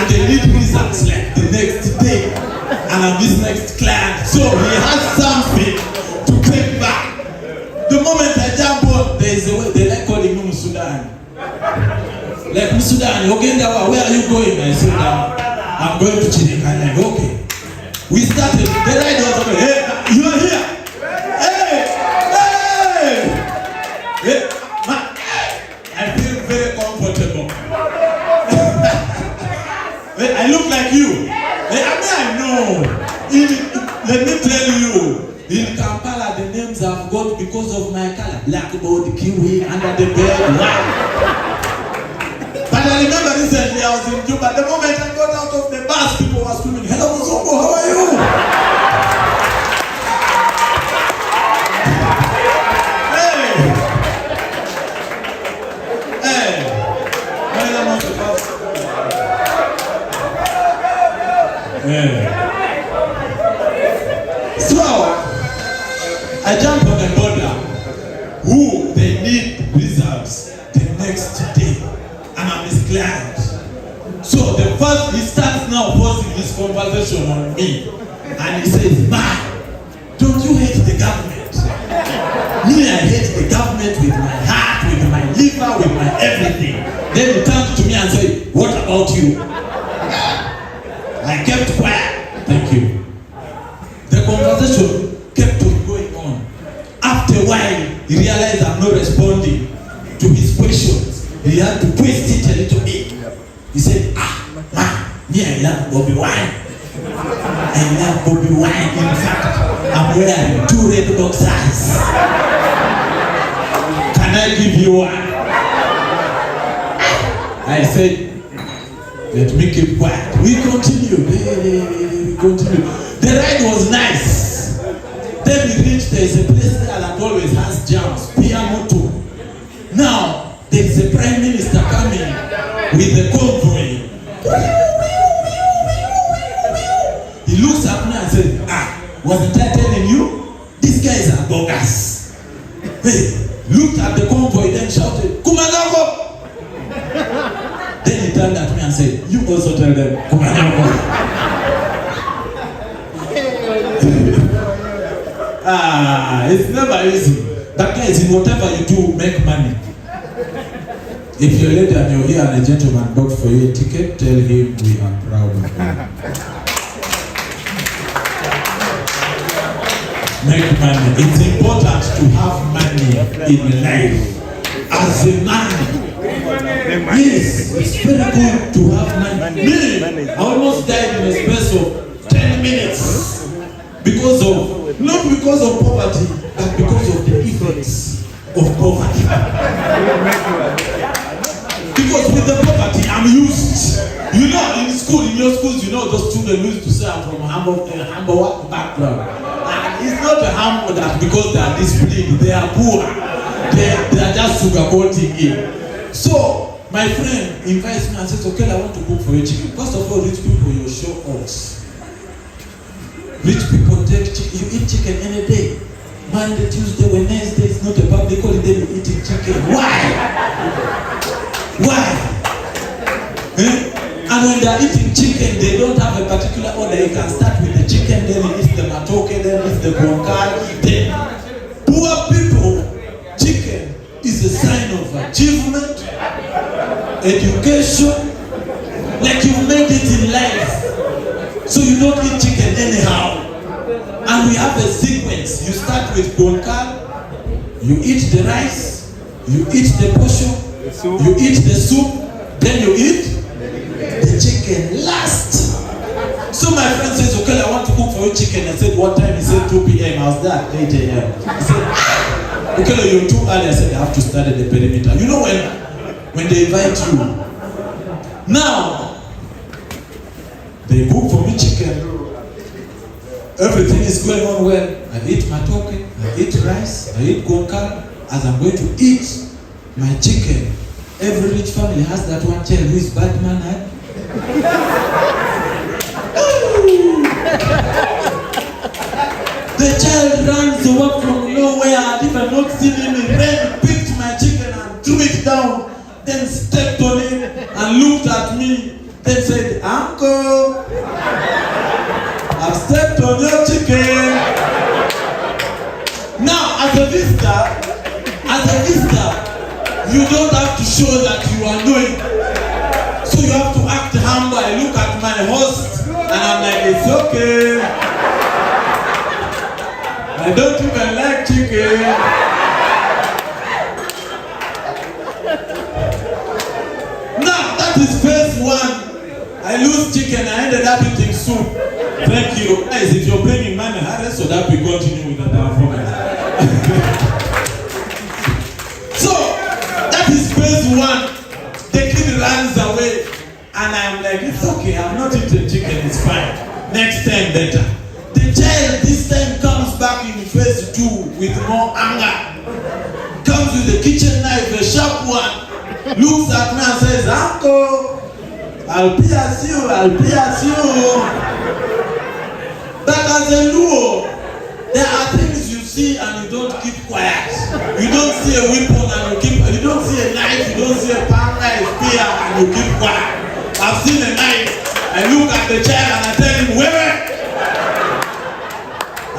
and they need results like the next day. And I'm his next client. So he has something to take back. The moment I jump on, there is a way they like calling me Sudan. Like Sudan, Ogenda, where are you going? I said, I'm going to Chinik. I'm like, okay. We started. The ride was over. Hey, you are here. Hey, hey, hey, man. I feel very comfortable. I look like you. I know. Let me tell you. In Kampala, the names I've got because of my color. Blackboard, kiwi, under the bed, white. But I remember recently I was in Juba. The moment I got out of the bus, people were screaming, "Hello, Muzungu, how are you?" So I jump on the border who they need results the next day, and I'm his client. So the first, he starts now forcing his conversation on me, and he says, "Man, don't you hate the government?" Me, I hate the government with my heart, with my liver, with my everything. Then he turns to me and says, "What about you?" I kept quiet. Thank you. The conversation kept on going on. After a while, he realized I'm not responding to his questions. He had to twist it a little bit. He said, man, me, I love Bobby Wine. I love Bobby Wine. In fact, I'm wearing 2 red boxers. Can I give you one? I said, let me keep quiet. We continue. We continue. The ride was nice. Then we reached, there is a place there that always has jams, Piamoto. Now, there is a prime minister coming with the convoy. He looks at me and says, wasn't I telling you? These guys are bogus. Hey, looked at the convoy, then shouted, Kumanago! Then he turned at me and said, you also tell them, Kumanago. It's never easy. But guys, in whatever you do, make money. If you're late and you're here and a gentleman bought for you a ticket, tell him we are proud of you. Make money. It's important to have money in life. As a man, yes, it's very good to have money. Me, I almost died in a space of 10 minutes because of, not because of poverty, but because of the effects of poverty. Because with the poverty, I'm used. You know, in school, in your schools, you know, those students used to say I'm from a humble background. And it's not a humble that because they are disciplined, they are poor. They are just sugarcoating it. So, my friend invites me and says, okay, I want to cook for you chicken. First of all, rich people, you show off. Rich people take chicken. You eat chicken any day. Monday, Tuesday, Wednesday, it's not a public holiday, you eating chicken. Why? Why? And when they are eating chicken, they don't have a particular order. You can start with the chicken, then you eat the matoke, then you eat the bonkal. Then poor people, chicken is a sign of achievement, education, like you made it in life. So you don't eat chicken anyhow. And we have a sequence. You start with bonkal, you eat the rice, you eat the posho, you eat the soup, then you eat the chicken last. So my friend says, okay, I want to cook for you chicken. I said, what time? He said 2 p.m. I was there at 8 a.m. He said, okay, you're too early. I said, I have to study the perimeter. You know when they invite you. Now, they cook for me chicken. Everything is going on well. I eat matoke, I eat rice, I eat bonkal. As I'm going to eat my chicken, every rich family has that one child who is bad mannered. The child runs away from nowhere. I did not see him. He ran, picked my chicken and threw it down, then stepped on it and looked at me. Then said, "Uncle, I've stepped on your chicken." Now, as a visitor, you don't have to show that you are knowing. So you have to act humble. I look at my host and I'm like, "It's okay. I don't even like chicken." Now, that is phase one. I lose chicken, I ended up eating soup. Thank you. Guys, if you're bringing money, hurry so that we continue with the performance. So, that is phase one. The kid runs away. And I'm like, "It's okay, I've not eaten chicken, it's fine. Next time better." The child this time comes back in phase two with more anger. Comes with a kitchen knife, a sharp one. Looks at me and says, "Uncle, I'll pierce you. But as a Luo, there are things you see and you don't keep quiet. You don't see a weapon and you don't see a knife, you don't see a panga, a spear and you keep quiet. I've seen a knife. I look at the child and I tell him, "Wewe."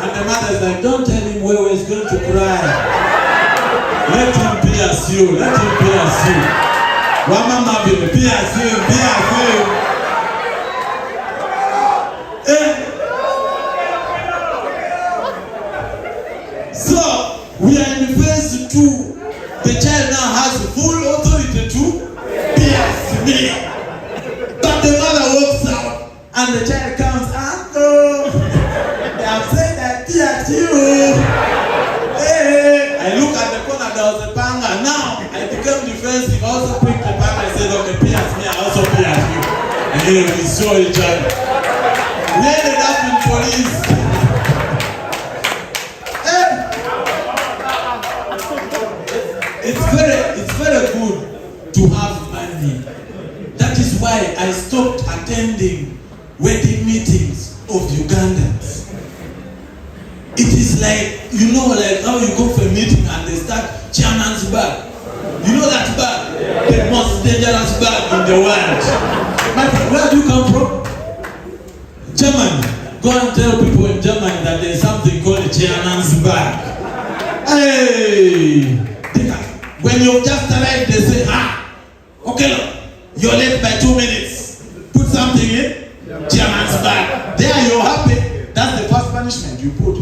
And the mother's like, "Don't tell him Wewe is going to cry. Let him pierce you. Wamama will pierce you. So, we are in phase two. The child now has full authority to pierce me. But the mother walks out and the child comes, "Uncle, they have said I pierce you." Hey, I look at the corner, there was a panga. Now, I became defensive. I also picked the panga and said, "Okay, pierce me, I also pierce you." And then we saw each other. We ended up in police. It's very good to have money. That is why I stopped attending wedding meetings of Ugandans. It is like, like how you go for a meeting and they start chairman's bag. You know that bag? The most dangerous bag in the world. My friend, where do you come from? Germany. Go and tell people in Germany that there is something called a chairman's bag. Hey! When you just arrived, they say, Okello, you're late by 2 minutes. Put something in chairman's bag. There you're happy. That's the first punishment you put.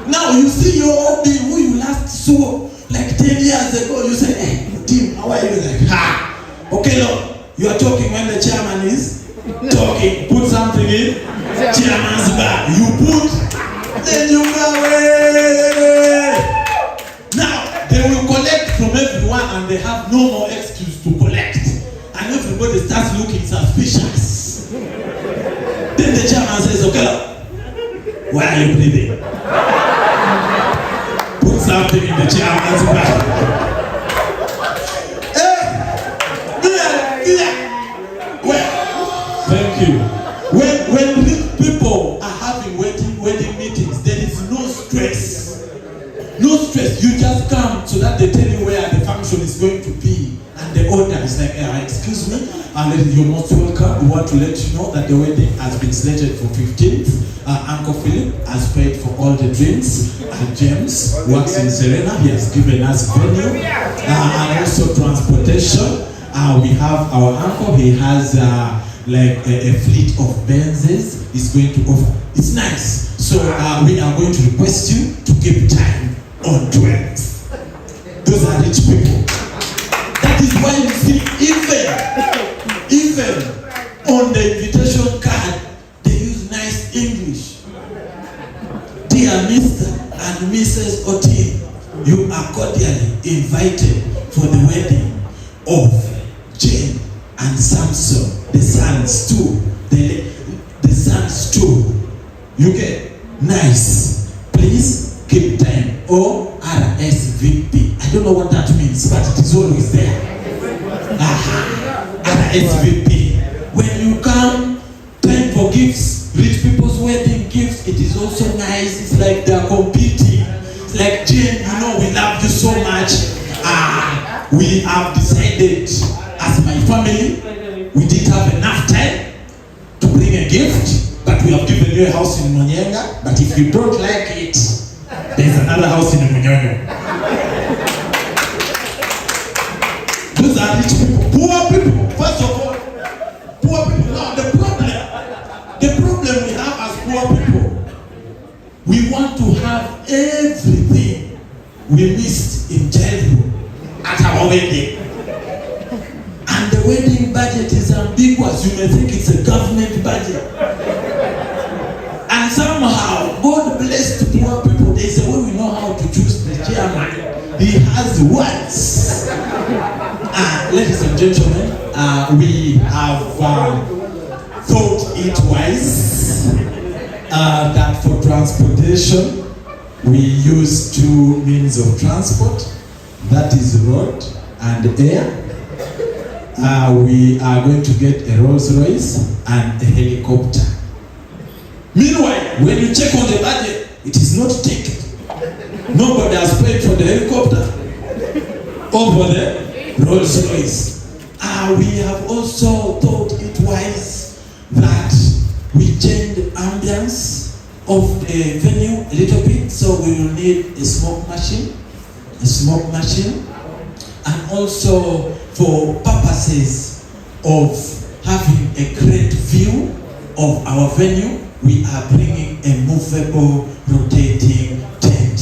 Now you see your hobby who you last saw like 10 years ago. You say, "Hey, Tim, how are you?" Like, Okello, you are talking when the chairman is talking. Put something in chairman's bag. You put, then you go away. Now they will collect from everyone and they have no more excuse to collect. And everybody starts looking suspicious. Then the chairman says, "Okello, why are you breathing?" Put something in the chairman's bag. Well, thank you. When people are having wedding meetings, there is no stress. No stress. You just come so that they tell you where the function is going to be. And the order is like, "Excuse me, you're most welcome. We want to let you know that the wedding has been slated for 15th. Uncle Philip has paid for all the drinks. James works in Serena. He has given us venue and also transportation. We have our uncle. He has like a fleet of Benzes. He's going to offer. It's nice. So we are going to request you to keep time on 12th. Those are rich people. That is why you see even on the invitation card, they use nice English. "Dear Mr. and Mrs. Otie, you are cordially invited for the wedding of Jane and Samson, the sons too. The sons too. You get nice. Please keep time." Or RSVP. I don't know what that means, but it is always there. RSVP. When you come, time for gifts. Rich people's wedding gifts. It is also nice. It's like they're competing. It's like, "Jane, we love you so much. We have decided as my family, we didn't have enough gift, but we have given you a house in Munyenga, but if you don't like it, there's another house in Munyonyo. Those are rich people. Poor people, first of all, poor people. Now the problem we have as poor people, we want to have everything we missed in childhood at our wedding. And the wedding budget is ambiguous. You may think it's a government budget. And somehow, God blessed poor people. They say, well, we know how to choose the chairman. He has words. Ladies and gentlemen, we have thought it wise that for transportation, we use two means of transport. That is road and air. We are going to get a Rolls Royce and a helicopter. Meanwhile, when you check on the budget, it is not taken. Nobody has paid for the helicopter or for the Rolls Royce. We have also thought it wise that we change the ambience of the venue a little bit, so we will need a smoke machine, and also for purposes of having a great view of our venue, we are bringing a movable, rotating tent,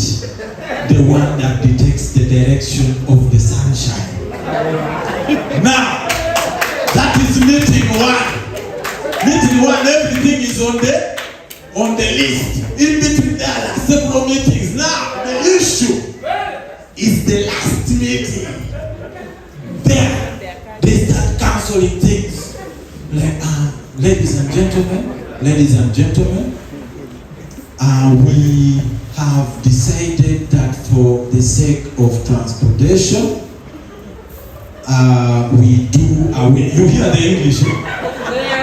the one that detects the direction of the sunshine. Now, that is meeting one. Meeting one, everything is on the list. In between there are several meetings. Now, the issue is the last meeting. There, they start canceling things. Like, ladies and gentlemen, we have decided that for the sake of transportation, we do away. You hear the English?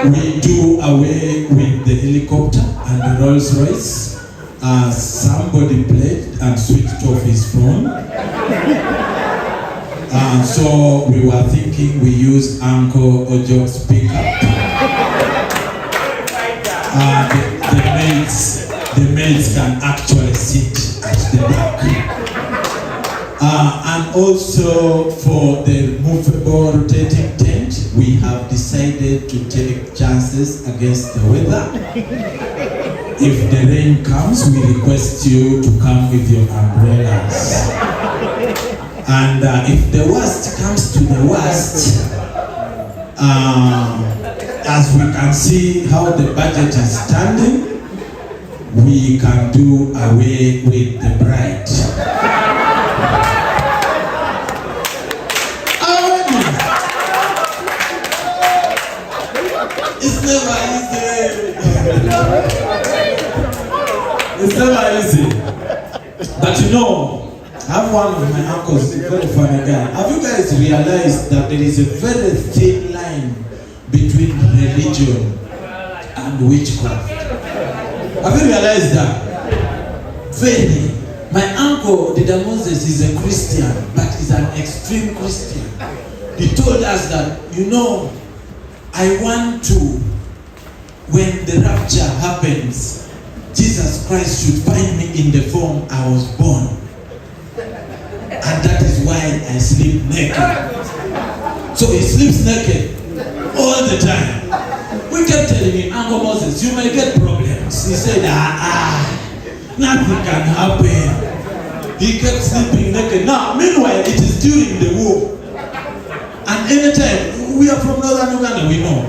We do away with the helicopter and the Rolls Royce. Somebody played and switched off his phone. So we were thinking we use Uncle Ojo's pickup. The maids can actually sit at the back. And also for the movable rotating tent, we have decided to take chances against the weather. If the rain comes, we request you to come with your umbrellas. And if the worst comes to the worst, as we can see how the budget is standing, we can do away with the bride. It's never easy. It's never easy. But you know, I have one of my uncles, a very funny guy. Have you guys realized that there is a very thin line between religion and witchcraft? Have you realized that? Very. My uncle, Dida Moses, is a Christian, but he's an extreme Christian. He told us that, you know, I want to, when the rapture happens, Jesus Christ should find me in the form I was born. And that is why I sleep naked. So he sleeps naked all the time. We kept telling him, Uncle Moses, you may get problems. He said, nothing can happen. He kept sleeping naked. Now, meanwhile, it is during the war. And anytime, we are from northern Uganda, we know.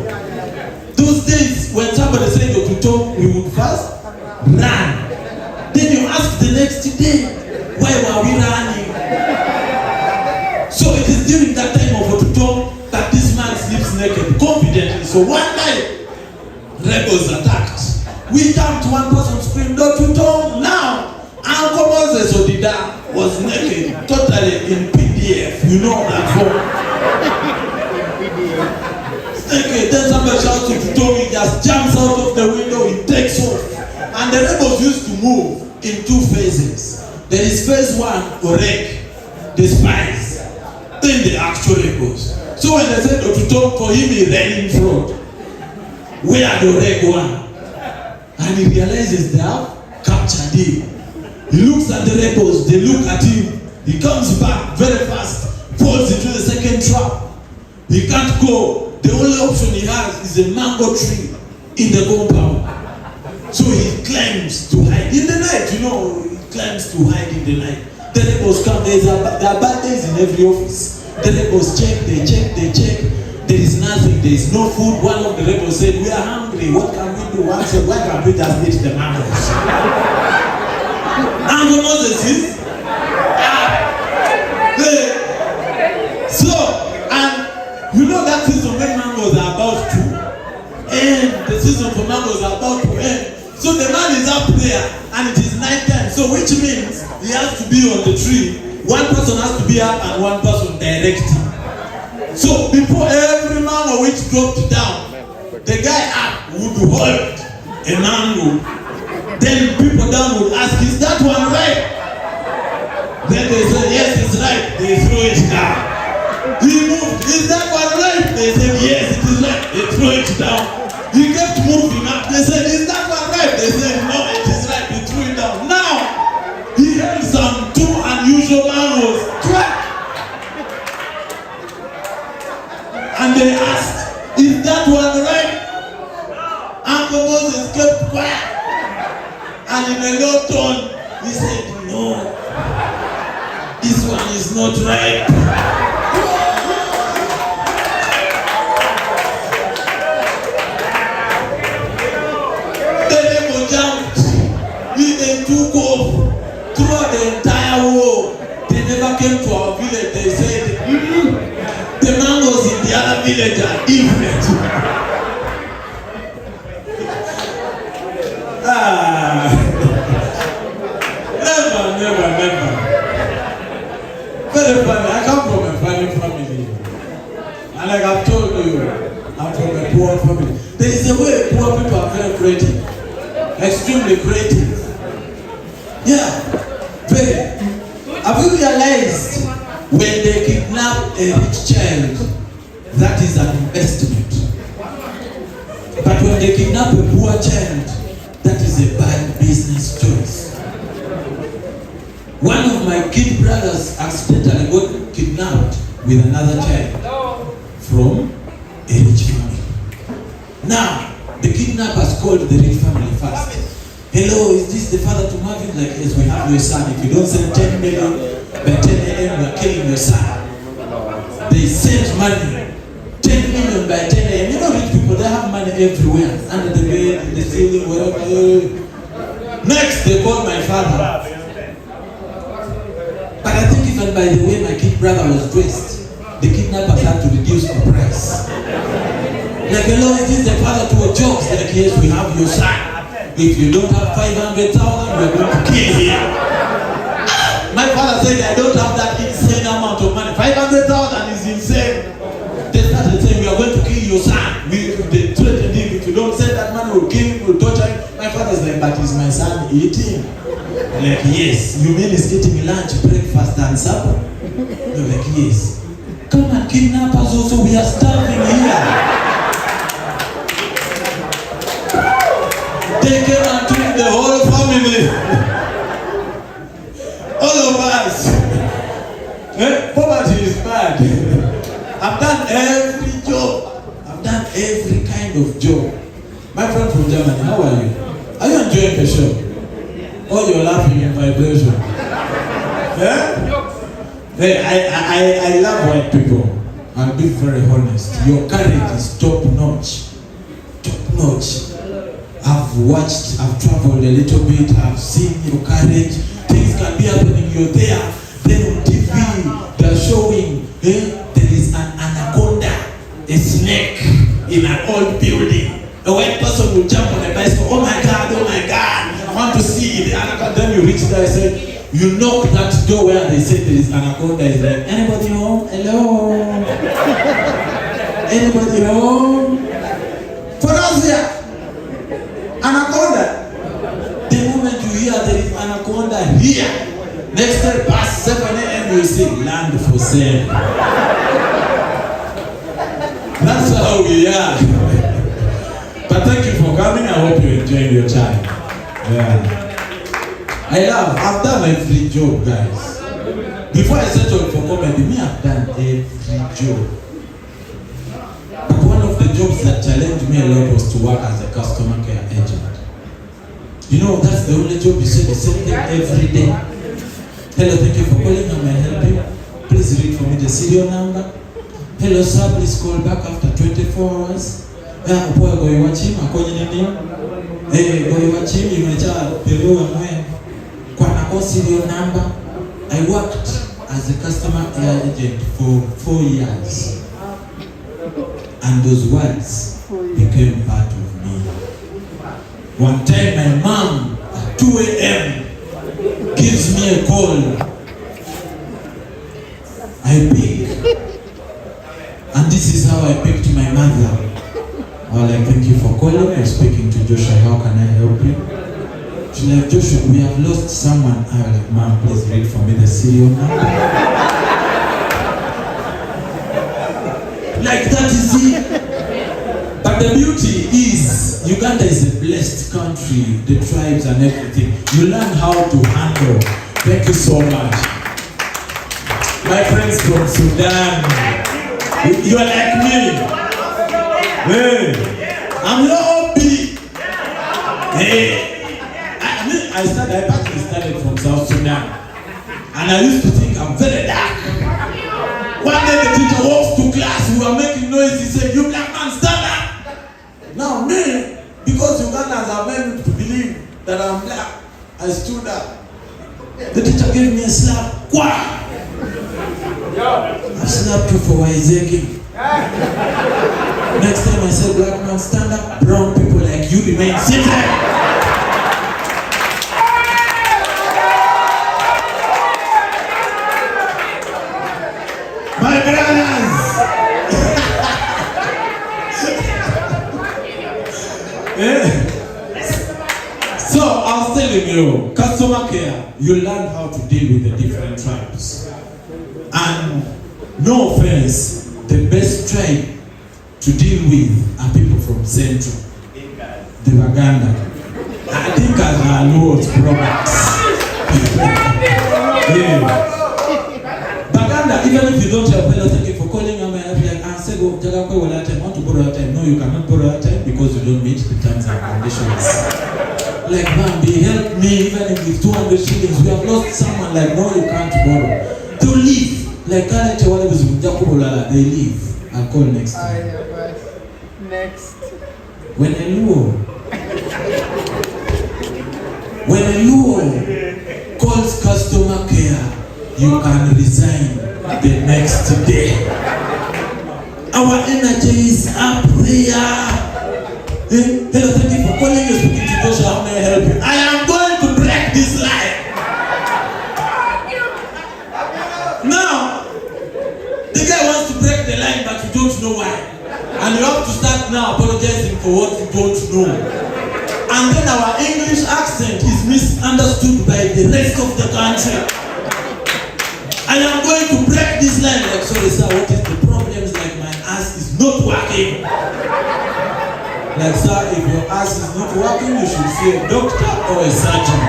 Those days, when somebody said to talk, we would fast, run. Then you ask the next day, why were we running? So it is during that time of Otutom that this man sleeps naked, confidently. So one night, rebels attacked. We jumped, one person screamed, Otutom, now! Uncle Moses Odida was naked, totally in PDF. You know that form. Naked. Then somebody shouts Otutom, he just jumps out of the window, he takes off. And the rebels used to move in two phases. There is phase one, Orek, the spies. Then the actual rebels. So when they said Otutom, for him he ran in front. where the red one? And he realizes they have captured him. He looks at the rebels, they look at him. He comes back very fast, falls into the second trap. He can't go. The only option he has is a mango tree in the compound. So he climbs to hide in the night, you know, he climbs to hide in the night. The rebels come, there are bad days in every office. The rebels check, they check. There is nothing, there is no food. One of the rebels said, we are hungry, what can we do? One said, why can't we just eat the mangoes? And Moses is, so, and you know that season when mangoes are about to end, the season for mangoes are about to end. So the man is up there and it is night time. So which means he has to be on the tree. One person has to be up and one person directing. So before every mango which dropped down, the guy up would hold a mango. Then people down would ask, is that one right? Then they say, yes, it's right. They throw it down. He moved, is that one right? They said, yes, it is right. They throw it down. He kept moving up. They said, is that one right? They said, no, it is right. They threw it down. Now, he held some 2 unusual mangoes. And they asked, is that one right? Uncle Moses kept quiet. And in a low tone, he said, no, this one is not right. The rebel jumped. They took off throughout the entire war. They never came to our village. They said, the mangoes in the other village are different. Never. Very funny. I come from a funny family. And like I've told you, I'm from a poor family. There is a way poor people are very creative. Extremely creative. Yeah. Very. Have you realized when they kidnap a rich child, that is an investment? But when they kidnap a poor child, that is a bad business choice. One of my kid brothers accidentally got kidnapped with another child from a rich family. Now, the kidnappers called the rich family first. Hello, is this the father to Marvin? Like, yes, we have your son. If you don't send 10 million by 10 a.m., we are killing your son. They sent money. 10 million by 10 a.m. You know rich people, they have money everywhere. Under the bed, in the ceiling, wherever. Next, they called my father. But I think even by the way my kid brother was dressed, the kidnappers had to reduce the price. Like, hello, is this the father to a joke? Like, yes, we have your son. If you don't have 500,000, we're going to kill him. My father said, I don't have that insane amount of money. 500,000 is insane. They started saying, we are going to kill your son. They threatened him, if you don't send that money, we'll kill him, we'll torture him. My father's like, but is my son eating? Like, yes. You mean he's eating lunch, breakfast, and supper? You're like, yes. Come and kidnap us also, we are starving here. They came and took the whole family. All of us. Poverty is bad. I've done every job. I've done every kind of job. My friend from Germany, how are you? Are you enjoying the show? Oh, you're laughing in vibration. Yeah? Hey, I love white people. I'll be very honest. Your courage is top notch. Top notch. I've traveled a little bit, I've seen your courage. Things can be happening, you're there. Then on TV, they're showing, there is an anaconda, a snake in an old building. A white person will jump on a bicycle, oh my God, I want to see the anaconda. Then you reach there and say, you knock that door where they say there is anaconda. Is like, anybody home? Hello? Anybody home? For us here, anaconda. The moment you hear there is anaconda here, next day past 7 a.m. you say land for sale. That's how we are. But hope you're enjoying your time. Yeah. I've done every job, guys. Before I settled for comedy, I've done every job. But one of the jobs that challenged me a lot was to work as a customer care agent. You know, that's the only job you say the same thing every day. Hello, thank you for calling. How may I help you? Please read for me the serial number. Hello, sir, please call back after 24 hours. Boy, go you watch him. I call you name. Hey, go you watch him. You may tell the low and when. Kwa serial number. I worked as a customer care agent for 4 years. And those words became part of me. One time my mom at 2 a.m. gives me a call. I pick. And this is how I picked my mother. I was like, thank you for calling. I'm speaking to Joshua. How can I help you? She's like, Joshua, we have lost someone. I was like, ma'am, please read for me the serial number. Like that is it. But the beauty is, Uganda is a blessed country, the tribes and everything. You learn how to handle. Thank you so much. My friends from Sudan, you're like me. Hey, I'm not big. Hey, I actually started from South Sudan. And I used to think I'm very dark. One day the teacher walks to class, we were making noise, he said, you black man, stand up. Now me, because Ugandans are meant to believe that I'm black, I stood up. The teacher gave me a slap. Wah! I slapped you for Isaac. Next time I said, black man, stand up. Brown people like you remain seated. My brothers! So, I was telling you, customer care, you learn how to deal with the different tribes. And no offense, the best tribe to deal with are people from Central. The Baganda. I think as our Lord's products. Yeah. Baganda, even if you don't have fellow, thank you for calling. I'm like, I said, go, I want to borrow your time. No, you cannot borrow your time because you don't meet the terms and conditions. Like, Bambi, help me, even if it's 200 shillings. We have lost someone. Like, no, you can't borrow. To leave. Like, they leave. I'll call next time. Next. When a Luo calls customer care, you can resign the next day. Our energy is up there. Hello, thank you for calling. You're speaking to Joshua. How may I help you? I am going to break this line. Now, the guy wants to break the line, but you don't know why. And you have to start now apologizing for what you don't know. And then our English accent is misunderstood by the rest of the country. I am going to break this line. Like, sorry sir, what is the problem? It's like my ass is not working. Like, sir, if your ass is not working, you should see a doctor or a surgeon.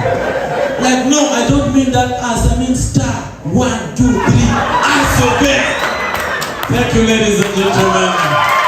Like, no, I don't mean that ass, I mean star. 1, 2, 3, ass okay. Thank you, ladies and gentlemen.